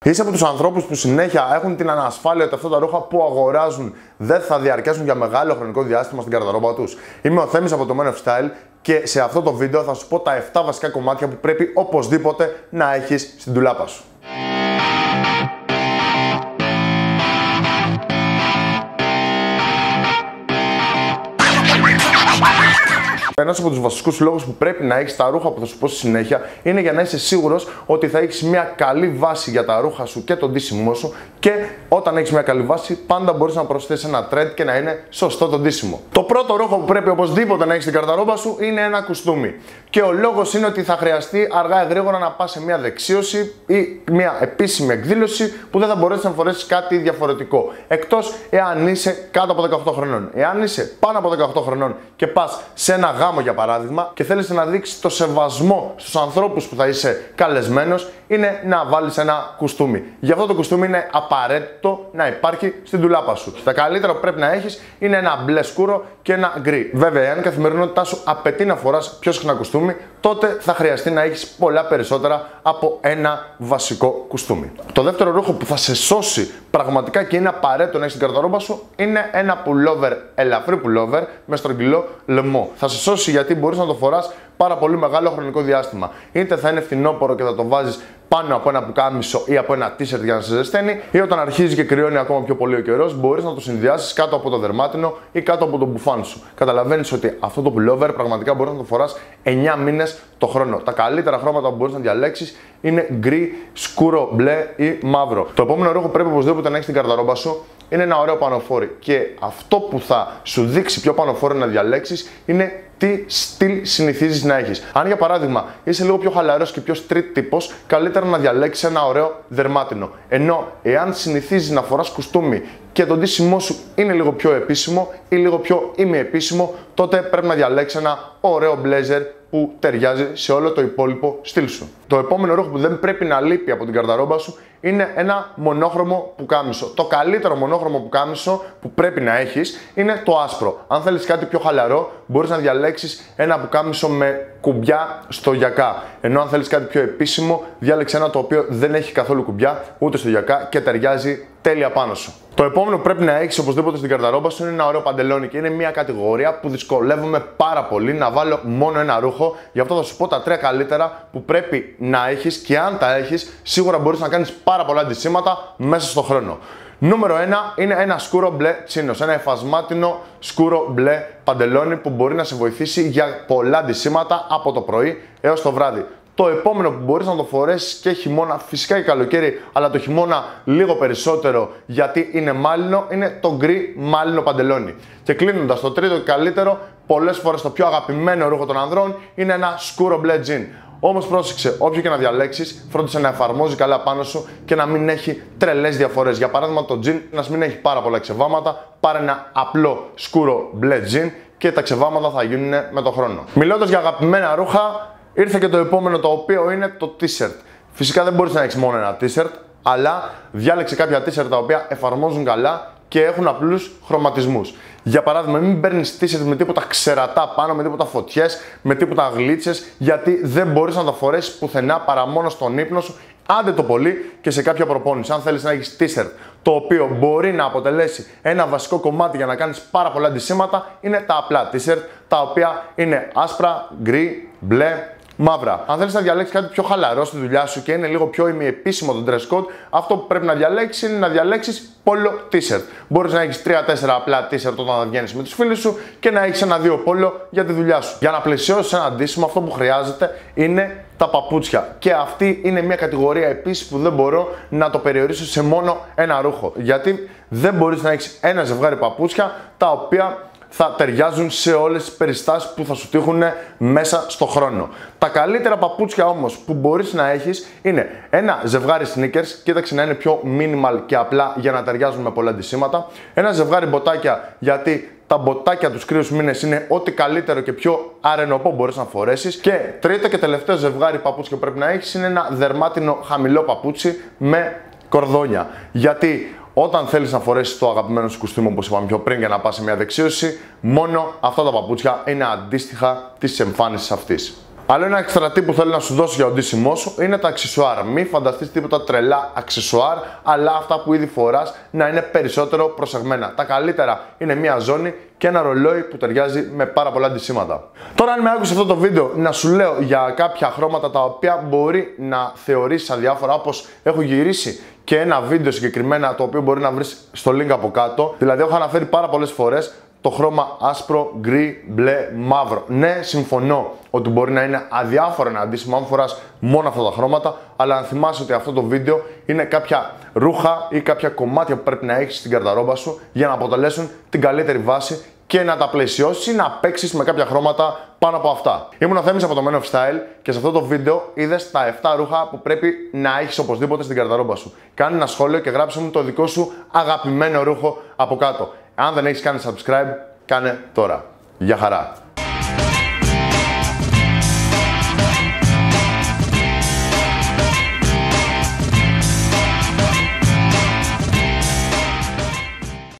Είσαι από τους ανθρώπους που συνέχεια έχουν την ανασφάλεια ότι αυτά τα ρούχα που αγοράζουν δεν θα διαρκέσουν για μεγάλο χρονικό διάστημα στην γαρδαρόμπα τους? Είμαι ο Θέμης από το Men of Style και σε αυτό το βίντεο θα σου πω τα 7 βασικά κομμάτια που πρέπει οπωσδήποτε να έχεις στην ντουλάπα σου. Ένας από τους βασικούς λόγους που πρέπει να έχεις τα ρούχα που θα σου πω στη συνέχεια είναι για να είσαι σίγουρος ότι θα έχεις μια καλή βάση για τα ρούχα σου και τον ντύσιμό σου, και όταν έχεις μια καλή βάση πάντα μπορείς να προσθέσεις ένα trend και να είναι σωστό το ντύσιμο. Το πρώτο ρούχο που πρέπει οπωσδήποτε να έχεις στην γαρδαρόμπα σου είναι ένα κουστούμι. Και ο λόγος είναι ότι θα χρειαστεί αργά ή γρήγορα να πας σε μια δεξίωση ή μια επίσημη εκδήλωση που δεν θα μπορέσεις να φορέσεις κάτι διαφορετικό. Εκτός εάν είσαι κάτω από 18 χρονών. Εάν είσαι πάνω από 18 χρονών και πας σε ένα γάμο για παράδειγμα και θέλεις να δείξεις το σεβασμό στους ανθρώπους που θα είσαι καλεσμένος, είναι να βάλεις ένα κουστούμι. Γι' αυτό το κουστούμι είναι απαραίτητο να υπάρχει στην ντουλάπα σου. Τα καλύτερα που πρέπει να έχεις είναι ένα μπλε σκούρο και ένα γκρι. Βέβαια, αν η καθημερινότητά σου απαιτεί να φοράς πιο συχνά κουστούμι, τότε θα χρειαστεί να έχεις πολλά περισσότερα από ένα βασικό κουστούμι. Το δεύτερο ρούχο που θα σε σώσει πραγματικά και είναι απαραίτητο να έχεις στην γαρδαρόμπα σου είναι ένα pullover, ελαφρύ pullover με στρογγυλό λαιμό. Θα σε σώσει γιατί μπορείς να το φοράς πάρα πολύ μεγάλο χρονικό διάστημα. Είτε θα είναι φθινόπωρο και θα το βάζεις πάνω από ένα πουκάμισο ή από ένα t-shirt για να σε ζεσταίνει, ή όταν αρχίζει και κρυώνει ακόμα πιο πολύ ο καιρός, μπορείς να το συνδυάσεις κάτω από το δερμάτινο ή κάτω από το μπουφάν σου. Καταλαβαίνεις ότι αυτό το pullover πραγματικά μπορείς να το φοράς 9 μήνες το χρόνο. Τα καλύτερα χρώματα που μπορείς να διαλέξεις είναι γκρι, σκούρο, μπλε ή μαύρο. Το επόμενο ρούχο πρέπει οπωσδήποτε να έχεις στην γαρδαρόμπα σου είναι ένα ωραίο πανοφόρι. Και αυτό που θα σου δείξει ποιο πανοφόρι να διαλέξεις είναι τι στυλ συνηθίζεις να έχεις. Αν για παράδειγμα είσαι λίγο πιο χαλαρός και πιο street τύπος, καλύτερα να διαλέξεις ένα ωραίο δερμάτινο. Ενώ εάν συνηθίζεις να φοράς κουστούμι και το ντύσιμό σου είναι λίγο πιο επίσημο ή λίγο πιο ημιεπίσημο, τότε πρέπει να διαλέξεις ένα ωραίο blazer που ταιριάζει σε όλο το υπόλοιπο στυλ σου. Το επόμενο ρούχο που δεν πρέπει να λείπει από την γαρδαρόμπα σου είναι ένα μονόχρωμο πουκάμισο. Το καλύτερο μονόχρωμο πουκάμισο που πρέπει να έχεις είναι το άσπρο. Αν θέλεις κάτι πιο χαλαρό, μπορείς να διαλέξεις ένα πουκάμισο με κουμπιά στο γιακά. Ενώ αν θέλεις κάτι πιο επίσημο, διάλεξε ένα το οποίο δεν έχει καθόλου κουμπιά ούτε στο γιακά και ταιριάζει τέλεια πάνω σου. Το επόμενο που πρέπει να έχεις οπωσδήποτε στην γαρδαρόμπα σου είναι ένα ωραίο παντελόνι, και είναι μια κατηγορία που δυσκολεύομαι πάρα πολύ να βάλω μόνο ένα ρούχο. Γι' αυτό θα σου πω τα 3 καλύτερα που πρέπει να έχεις, και αν τα έχεις, σίγουρα μπορείς να κάνεις πάρα πολλά ντυσίματα μέσα στον χρόνο. Νούμερο 1 είναι ένα σκούρο μπλε τσίνος, ένα εφασμάτινο σκούρο μπλε παντελόνι που μπορεί να σε βοηθήσει για πολλά ντυσίματα από το πρωί έως το βράδυ. Το επόμενο που μπορείς να το φορέσεις και χειμώνα, φυσικά και καλοκαίρι, αλλά το χειμώνα λίγο περισσότερο γιατί είναι μάλινο, είναι το γκρι μάλινο παντελόνι. Και κλείνοντας, το τρίτο και καλύτερο, πολλές φορές το πιο αγαπημένο ρούχο των ανδρών, είναι ένα σκούρο μπλε τζιν. Όμως πρόσεξε, όποιο και να διαλέξεις, φρόντισε να εφαρμόζει καλά πάνω σου και να μην έχει τρελές διαφορές. Για παράδειγμα, το τζιν να μην έχει πάρα πολλά ξεβάματα, πάρε ένα απλό σκούρο μπλε τζιν και τα ξεβάματα θα γίνουν με το χρόνο. Μιλώντας για αγαπημένα ρούχα, ήρθε και το επόμενο, το οποίο είναι το t-shirt. Φυσικά δεν μπορείς να έχεις μόνο ένα t-shirt, αλλά διάλεξε κάποια t-shirt τα οποία εφαρμόζουν καλά και έχουν απλούς χρωματισμούς. Για παράδειγμα, μην παίρνεις t-shirt με τίποτα ξερατά πάνω, με τίποτα φωτιές, με τίποτα γλίτσες, γιατί δεν μπορείς να τα φορέσεις πουθενά παρά μόνο στον ύπνο σου, άντε το πολύ και σε κάποια προπόνηση. Αν θέλεις να έχεις t-shirt το οποίο μπορεί να αποτελέσει ένα βασικό κομμάτι για να κάνεις πάρα πολλά ντυσίματα, είναι τα απλά t-shirt, τα οποία είναι άσπρα, γκρι, μπλε, μαύρα. Αν θέλεις να διαλέξεις κάτι πιο χαλαρό στη δουλειά σου και είναι λίγο πιο ημιεπίσημο το dress code, αυτό που πρέπει να διαλέξεις είναι να διαλέξεις πόλο t-shirt. Μπορείς να έχεις 3-4 απλά t-shirt όταν θα βγαίνεις με τους φίλους σου και να έχεις 1-2 πόλο για τη δουλειά σου. Για να πλαισιώσεις ένα ντύσιμο, αυτό που χρειάζεται είναι τα παπούτσια. Και αυτή είναι μια κατηγορία επίσης που δεν μπορώ να το περιορίσω σε μόνο ένα ρούχο. Γιατί δεν μπορείς να έχεις ένα ζευγάρι παπούτσια τα οποία θα ταιριάζουν σε όλες τις περιστάσεις που θα σου τύχουν μέσα στο χρόνο. Τα καλύτερα παπούτσια όμως που μπορείς να έχεις είναι ένα ζευγάρι sneakers, κοίταξε να είναι πιο minimal και απλά για να ταιριάζουν με πολλά ντυσίματα. Ένα ζευγάρι μποτάκια, γιατί τα μποτάκια τους κρύους μήνες είναι ό,τι καλύτερο και πιο αρενοπό μπορείς να φορέσεις. Και τρίτο και τελευταίο ζευγάρι παπούτσια που πρέπει να έχεις είναι ένα δερμάτινο χαμηλό παπούτσι με κορδόνια. Γιατί όταν θέλεις να φορέσεις το αγαπημένο σου κουστούμι, όπως είπαμε πιο πριν, για να πας σε μια δεξίωση, μόνο αυτά τα παπούτσια είναι αντίστοιχα της εμφάνισης αυτής. Άλλο ένα extra tip που θέλω να σου δώσω για το ντύσιμό σου είναι τα αξεσουάρ. Μην φανταστείς τίποτα τρελά αξεσουάρ, αλλά αυτά που ήδη φοράς να είναι περισσότερο προσεγμένα. Τα καλύτερα είναι μια ζώνη και ένα ρολόι που ταιριάζει με πάρα πολλά ντυσίματα. Τώρα, αν με άκουσες αυτό το βίντεο να σου λέω για κάποια χρώματα τα οποία μπορεί να θεωρήσεις αδιάφορα, όπως έχω γυρίσει και ένα βίντεο συγκεκριμένα το οποίο μπορεί να βρεις στο link από κάτω. Δηλαδή, έχω αναφέρει πάρα πολλές φορές το χρώμα άσπρο, γκρι, μπλε, μαύρο. Ναι, συμφωνώ ότι μπορεί να είναι αδιάφορο ένα αντίσιμο αν φοράς μόνο αυτά τα χρώματα, αλλά αν θυμάσαι ότι αυτό το βίντεο είναι κάποια ρούχα ή κάποια κομμάτια που πρέπει να έχεις στην καρδαρόμπα σου για να αποτελέσουν την καλύτερη βάση και να τα πλαισιώσεις ή να παίξεις με κάποια χρώματα πάνω από αυτά. Ήμουν ο Θέμης από το Men of Style και σε αυτό το βίντεο είδες τα 7 ρούχα που πρέπει να έχεις οπωσδήποτε στην καρδαρόμπα σου. Κάνε ένα σχόλιο και γράψε μου το δικό σου αγαπημένο ρούχο από κάτω. Αν δεν έχεις κάνει subscribe, κάνε τώρα. Γεια χαρά!